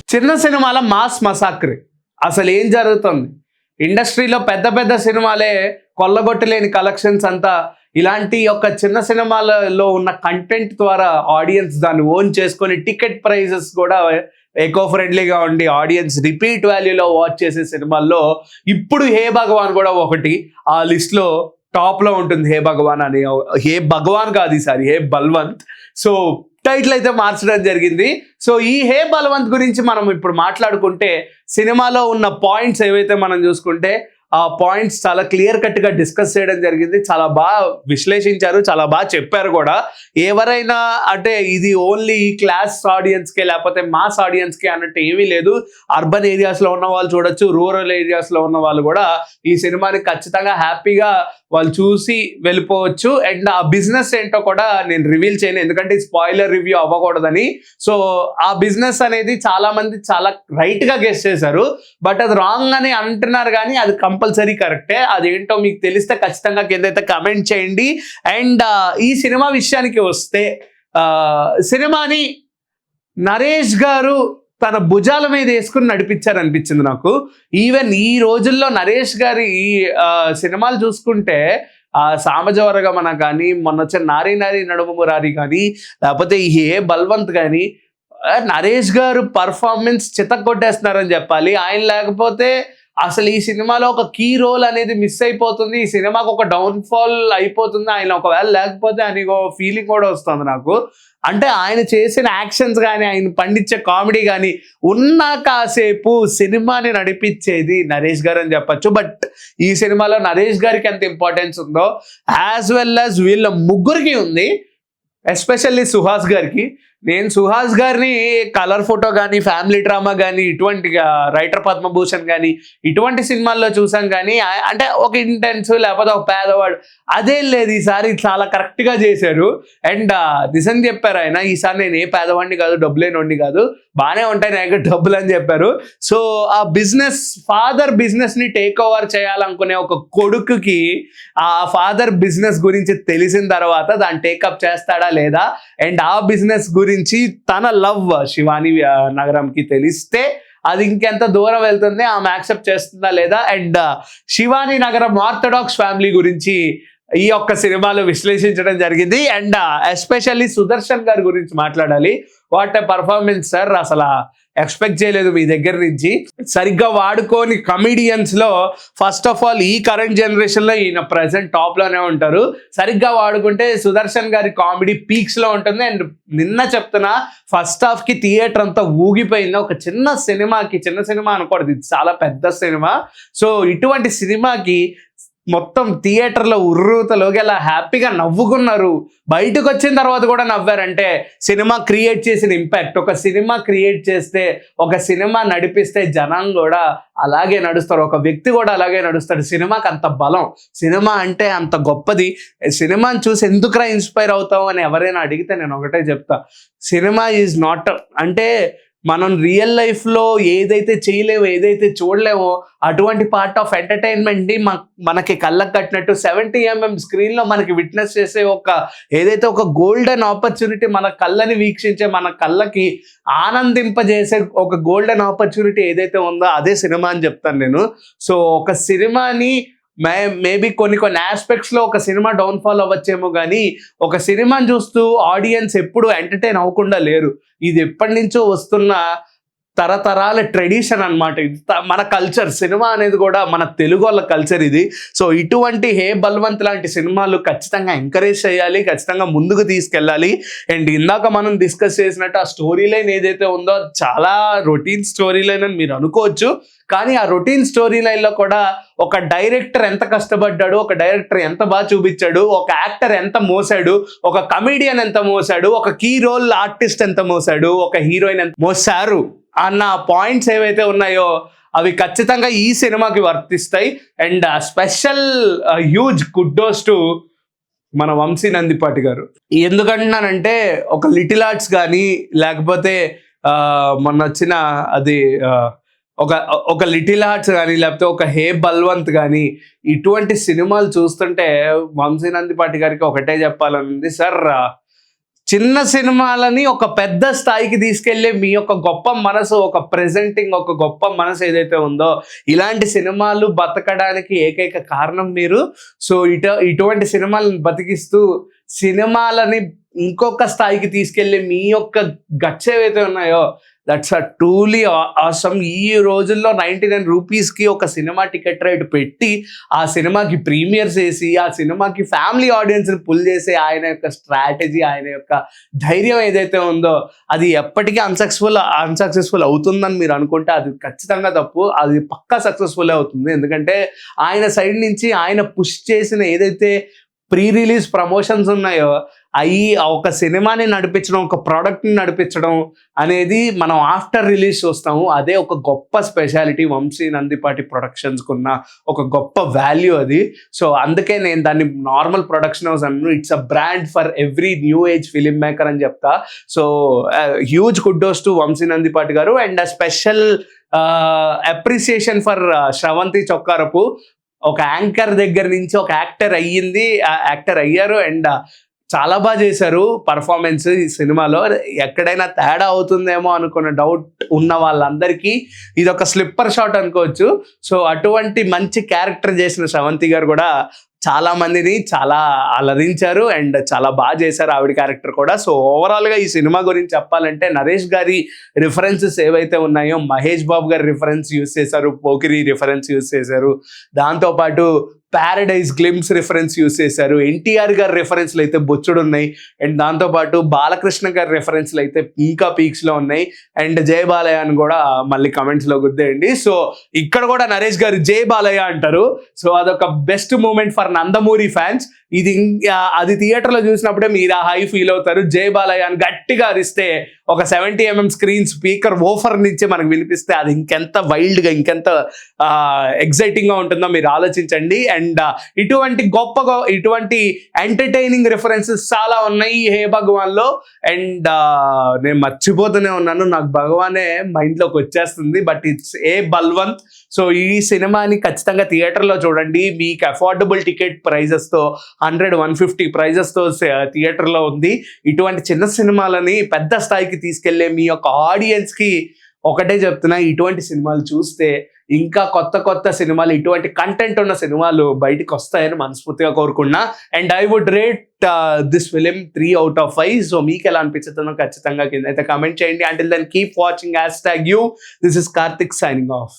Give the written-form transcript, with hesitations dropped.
చిన్న సినిమాల మాస్ మసాక్రి అసలు ఏం జరుగుతుంది? ఇండస్ట్రీలో పెద్ద పెద్ద సినిమాలే కొల్లగొట్టలేని కలెక్షన్స్ అంతా ఇలాంటి ఒక చిన్న సినిమాలలో ఉన్న కంటెంట్ ద్వారా ఆడియన్స్ దాన్ని ఓన్ చేసుకొని టికెట్ ప్రైజెస్ కూడా ఎకో ఫ్రెండ్లీగా ఉండి ఆడియన్స్ రిపీట్ వాల్యూలో వాచ్ చేసే సినిమాల్లో ఇప్పుడు హే భగవాన్ కూడా ఒకటి ఆ లిస్ట్లో టాప్లో ఉంటుంది. హే భగవాన్ అని, హే భగవాన్ కాదు ఈసారి హే బల్వంత్. సో టైటిల్ అయితే మార్చడం జరిగింది. సో ఈ హే బలవంత్ గురించి మనం ఇప్పుడు మాట్లాడుకుంటే సినిమాలో ఉన్న పాయింట్స్ ఏవైతే మనం చూసుకుంటే ఆ పాయింట్స్ చాలా క్లియర్ కట్గా డిస్కస్ చేయడం జరిగింది. చాలా బాగా విశ్లేషించారు, చాలా బాగా చెప్పారు కూడా. ఎవరైనా అంటే ఇది ఓన్లీ క్లాస్ ఆడియన్స్కే లేకపోతే మాస్ ఆడియన్స్కే అన్నట్టు ఏమీ లేదు. అర్బన్ ఏరియాస్లో ఉన్న వాళ్ళు చూడొచ్చు, రూరల్ ఏరియాస్లో ఉన్న వాళ్ళు కూడా ఈ సినిమాని ఖచ్చితంగా హ్యాపీగా వాళ్ళు చూసి వెళ్ళిపోవచ్చు. అండ్ ఆ బిజినెస్ ఏంటో కూడా నేను రివీల్ చేయను, ఎందుకంటే స్పాయిలర్ రివ్యూ అవ్వకూడదని. సో ఆ బిజినెస్ అనేది చాలా మంది చాలా రైట్గా గెస్ చేశారు, బట్ అది రాంగ్ అని అంటున్నారు, కానీ అది కంపల్సరీ కరెక్టే. అదేంటో మీకు తెలిస్తే ఖచ్చితంగా కిందైతే కమెంట్ చేయండి. అండ్ ఈ సినిమా విషయానికి వస్తే సినిమాని నరేష్ గారు తన భుజాల మీద వేసుకుని నడిపించారు అనిపించింది నాకు. ఈవెన్ ఈ రోజుల్లో నరేష్ గారి ఈ సినిమాలు చూసుకుంటే సామజవరగమన కానీ, మొన్న వచ్చిన నారీ నారీ నడుము మురారి కానీ, లేకపోతే ఈ హే బల్వంత్ కానీ, నరేష్ గారు పర్ఫార్మెన్స్ చితక్కొట్టేస్తున్నారని చెప్పాలి. ఆయన లేకపోతే అసలు ఈ సినిమాలో ఒక కీ రోల్ అనేది మిస్ అయిపోతుంది, ఈ సినిమాకు ఒక డౌన్ఫాల్ అయిపోతుంది ఆయన ఒకవేళ లేకపోతే అని ఫీలింగ్ కూడా వస్తుంది నాకు. అంటే ఆయన చేసిన యాక్షన్స్ కానీ, ఆయన పండించే కామెడీ కానీ ఉన్న కాసేపు సినిమాని నడిపించేది నరేష్ గారు అని చెప్పచ్చు. బట్ ఈ సినిమాలో నరేష్ గారికి ఎంత ఇంపార్టెన్స్ ఉందో యాజ్ వెల్ యాజ్ వీళ్ళ ముగ్గురికి ఉంది, ఎస్పెషల్లీ సుహాస్ గారికి. నేను సుహాస్ గారిని కలర్ ఫోటో కానీ, ఫ్యామిలీ డ్రామా కానీ, ఇటువంటి రైటర్ పద్మభూషణ్ కానీ ఇటువంటి సినిమాల్లో చూసాం, కానీ అంటే ఒక ఇంటెన్స్ లేకపోతే ఒక పేదవాడు అదేం లేదు. ఈసారి చాలా కరెక్ట్గా చేశారు. అండ్ నిజం చెప్పారు ఆయన, ఈసారి నేను ఏ పేదవాడిని కాదు, డబ్బులేనోడిని కాదు, బాగానే ఉంటాయి నా దగ్గర డబ్బులు అని చెప్పారు. సో ఆ బిజినెస్ ఫాదర్ బిజినెస్ని టేక్ ఓవర్ చేయాలనుకునే ఒక కొడుకుకి ఆ ఫాదర్ బిజినెస్ గురించి తెలిసిన తర్వాత దాన్ని టేకప్ చేస్తాడా లేదా, అండ్ ఆ బిజినెస్ గురించి తన లవ్ శివాని నగరంకి తెలిస్తే అది ఇంకెంత దూరం వెళ్తుంది, ఆమె యాక్సెప్ట్ చేస్తుందా లేదా. అండ్ శివాని నగరం ఆర్థడాక్స్ ఫ్యామిలీ గురించి ఈ ఒక్క సినిమాలో విశ్లేషించడం జరిగింది. అండ్ ఎస్పెషల్లీ సుదర్శన్ గారి గురించి మాట్లాడాలి. వాట్ ఎ పర్ఫార్మెన్స్ సార్, అసలు ఎక్స్పెక్ట్ చేయలేదు మీ దగ్గర నుంచి. సరిగ్గా వాడుకోని కమిడియన్స్లో ఫస్ట్ ఆఫ్ ఆల్ ఈ కరెంట్ జనరేషన్లో ఈయన ప్రజెంట్ టాప్లోనే ఉంటారు. సరిగ్గా వాడుకుంటే సుదర్శన్ గారి కామెడీ పీక్స్లో ఉంటుంది. అండ్ నిన్న చెప్తున్నా ఫస్ట్ హాఫ్కి థియేటర్ అంతా ఊగిపోయింది. ఒక చిన్న సినిమాకి, చిన్న సినిమా అనకూడదు, ఇది చాలా పెద్ద సినిమా. సో ఇటువంటి సినిమాకి మొత్తం థియేటర్లో ఉర్రూతలోకి అలా హ్యాపీగా నవ్వుకున్నారు. బయటకు వచ్చిన తర్వాత కూడా నవ్వారంటే సినిమా క్రియేట్ చేసిన ఇంపాక్ట్. ఒక సినిమా క్రియేట్ చేస్తే, ఒక సినిమా నడిపిస్తే జనం కూడా అలాగే నడుస్తారు, ఒక వ్యక్తి కూడా అలాగే నడుస్తాడు. సినిమాకి అంత బలం, సినిమా అంటే అంత గొప్పది. సినిమాని చూసి ఎందుకురా ఇన్స్పైర్ అవుతావు అని ఎవరైనా అడిగితే నేను ఒకటే చెప్తా, సినిమా ఈజ్ నాట్ అంటే మనం రియల్ లైఫ్లో ఏదైతే చేయలేమో, ఏదైతే చూడలేమో అటువంటి పార్ట్ ఆఫ్ ఎంటర్టైన్మెంట్ని మనకి కళ్ళకు కట్టినట్టు 70mm స్క్రీన్లో మనకి విట్నెస్ చేసే ఏదైతే ఒక గోల్డెన్ ఆపర్చునిటీ, మన కళ్ళని వీక్షించే, మన కళ్ళకి ఆనందింపజేసే ఒక గోల్డెన్ ఆపర్చునిటీ ఏదైతే ఉందో అదే సినిమా అని చెప్తాను నేను. సో ఒక సినిమాని మేబీ కొన్ని ఆస్పెక్ట్స్లో ఒక సినిమా డౌన్ఫాల్ అవ్వచ్చేమో, కానీ ఒక సినిమాని చూస్తూ ఆడియన్స్ ఎప్పుడు ఎంటర్టైన్ అవ్వకుండా లేరు. ఇది ఎప్పటి నుంచో వస్తున్న తరతరాల ట్రెడిషన్ అనమాట. మన కల్చర్, సినిమా అనేది కూడా మన తెలుగు వాళ్ళ కల్చర్ ఇది. సో ఇటువంటి హే బల్వంత్ లాంటి సినిమాలు ఖచ్చితంగా ఎంకరేజ్ చేయాలి, ఖచ్చితంగా ముందుకు తీసుకెళ్ళాలి. అండ్ ఇందాక మనం డిస్కస్ చేసినట్టు ఆ స్టోరీ లైన్ ఏదైతే ఉందో చాలా రొటీన్ స్టోరీ లైన్ అని మీరు అనుకోవచ్చు, కానీ ఆ రొటీన్ స్టోరీ లైన్లో కూడా ఒక డైరెక్టర్ ఎంత కష్టపడ్డాడు, ఒక డైరెక్టర్ ఎంత బాగా చూపించాడు, ఒక యాక్టర్ ఎంత మోసాడు, ఒక కమెడియన్ ఎంత మోసాడు, ఒక కీ రోల్ ఆర్టిస్ట్ ఎంత మోసాడు, ఒక హీరోయిన్ ఎంత మోసారు అన్న పాయింట్స్ ఏవైతే ఉన్నాయో అవి ఖచ్చితంగా ఈ సినిమాకి వర్తిస్తాయి. And special huge kudos to మన వంశీ నందిపాటి గారు. ఎందుకంటున్నానంటే ఒక లిటిల్ ఆర్ట్స్ కానీ, లేకపోతే మొన్న వచ్చిన అది ఒక లిటిల్ హార్ట్స్ కానీ, లేకపోతే ఒక హే బల్వంత్ కానీ, ఇటువంటి సినిమాలు చూస్తుంటే వంశీ నందిపాటి గారికి ఒకటే చెప్పాలనుంది, సార్ చిన్న సినిమాలని ఒక పెద్ద స్థాయికి తీసుకెళ్లే మీ యొక్క గొప్ప మనసు, ఒక ప్రెజెంటింగ్, ఒక గొప్ప మనసు ఏదైతే ఉందో, ఇలాంటి సినిమాలు బతకడానికి ఏకైక కారణం మీరు. సో ఇటువంటి సినిమాలను బతికిస్తూ సినిమాలని ఇంకొక స్థాయికి తీసుకెళ్లే మీ యొక్క గట్స్ ఏవైతే ఉన్నాయో, దట్స్ అ ట్రూలీ ఆసమ్. ఈ రోజుల్లో 99 రూపీస్కి ఒక సినిమా టికెట్ రేట్ పెట్టి ఆ సినిమాకి ప్రీమియర్స్ వేసి ఆ సినిమాకి ఫ్యామిలీ ఆడియన్స్ని పుల్ చేసే ఆయన యొక్క స్ట్రాటజీ, ఆయన యొక్క ధైర్యం ఏదైతే ఉందో, అది ఎప్పటికీ అన్సక్సెస్ఫుల్ అవుతుందని మీరు అనుకుంటే అది ఖచ్చితంగా తప్పు. అది పక్కా సక్సెస్ఫుల్ అవుతుంది. ఎందుకంటే ఆయన సైడ్ నుంచి ఆయన పుష్ చేసిన ఏదైతే ప్రీ రిలీజ్ ప్రమోషన్స్ ఉన్నాయో, అవి ఒక సినిమాని నడిపించడం, ఒక ప్రోడక్ట్ని నడిపించడం అనేది మనం ఆఫ్టర్ రిలీజ్ చూస్తాము. అదే ఒక గొప్ప స్పెషాలిటీ వంశీ నందిపాటి ప్రొడక్షన్స్కి ఉన్న ఒక గొప్ప వాల్యూ అది. సో అందుకే నేను దాన్ని నార్మల్ ప్రొడక్షన్ హౌస్ అన్ను. It's a brand for every new age filmmaker అని చెప్తా. So huge kudos to Vamsi Nandipati garu. And a special appreciation for Sravanthi Chokkarapu. ఒక యాంకర్ దగ్గర నుంచి ఒక యాక్టర్ అయ్యారు అండ్ చాలా బాగా చేశారు పర్ఫార్మెన్స్ ఈ సినిమాలో. ఎక్కడైనా తేడా అవుతుందేమో అనుకున్న డౌట్ ఉన్న వాళ్ళందరికీ ఇది ఒక స్లిప్పర్ షాట్ అనుకోవచ్చు. సో అటువంటి మంచి క్యారెక్టర్ చేసిన శ్రవంతి గారు కూడా చాలా మందిని చాలా అలరించారు అండ్ చాలా బాగా చేశారు ఆవిడ క్యారెక్టర్ కూడా. సో ఓవరాల్గా ఈ సినిమా గురించి చెప్పాలంటే, నరేష్ గారి రిఫరెన్సెస్ ఏవైతే ఉన్నాయో, మహేష్ బాబు గారి రిఫరెన్స్ యూజ్ చేశారు, పోకిరి రిఫరెన్స్ యూజ్ చేశారు, దాంతోపాటు ప్యారడైజ్ గ్లిమ్స్ రిఫరెన్స్ యూజ్ చేశారు, ఎన్టీఆర్ గారి రిఫరెన్స్లు అయితే బొచ్చుడు ఉన్నాయి, అండ్ దాంతోపాటు బాలకృష్ణ గారి రిఫరెన్స్లు అయితే ఇంకా పీక్స్లో ఉన్నాయి, అండ్ జై బాలయ్య అని కూడా మళ్ళీ కమెంట్స్లో గుద్దేయండి. సో ఇక్కడ కూడా నరేష్ గారు జై బాలయ్య అంటారు. సో అదొక best moment for Nandamuri fans. అది థియేటర్లో చూసినప్పుడే మీరు ఆ హై ఫీల్ అవుతారు. జై బాలయ్య అని గట్టిగా అరిస్తే ఒక 70mm స్క్రీన్ స్పీకర్ ఓఫర్ నుంచి మనకు వినిపిస్తే అది ఇంకెంత వైల్డ్గా, ఇంకెంత ఎగ్జైటింగ్గా ఉంటుందో మీరు ఆలోచించండి. అండ్ ఇటువంటి ఎంటర్టైనింగ్ రిఫరెన్సెస్ చాలా ఉన్నాయి హే భగవాన్లో. అండ్ నేను మర్చిపోతూనే ఉన్నాను, నాకు భగవానే మైండ్లోకి వచ్చేస్తుంది, but it's a Balwant. So ఈ సినిమాని ఖచ్చితంగా థియేటర్లో చూడండి. మీకు అఫోర్డబుల్ టికెట్ ప్రైజెస్తో 100-150 ప్రైజెస్తో థియేటర్లో ఉంది. ఇటువంటి చిన్న సినిమాలని పెద్ద స్థాయికి తీసుకెళ్లే మీ యొక్క ఆడియన్స్కి ఒకటే చెప్తున్నా, ఇటువంటి సినిమాలు చూస్తే ఇంకా కొత్త సినిమాలు, ఇటువంటి కంటెంట్ ఉన్న సినిమాలు బయటికి వస్తాయని మనస్ఫూర్తిగా కోరుకున్నా. And I would rate this film 3 out of 5. So మీకు ఎలా అనిపించుతుందో ఖచ్చితంగా కింద అయితే కామెంట్ చేయండి. Until then keep watching #you. This is Karthik signing of.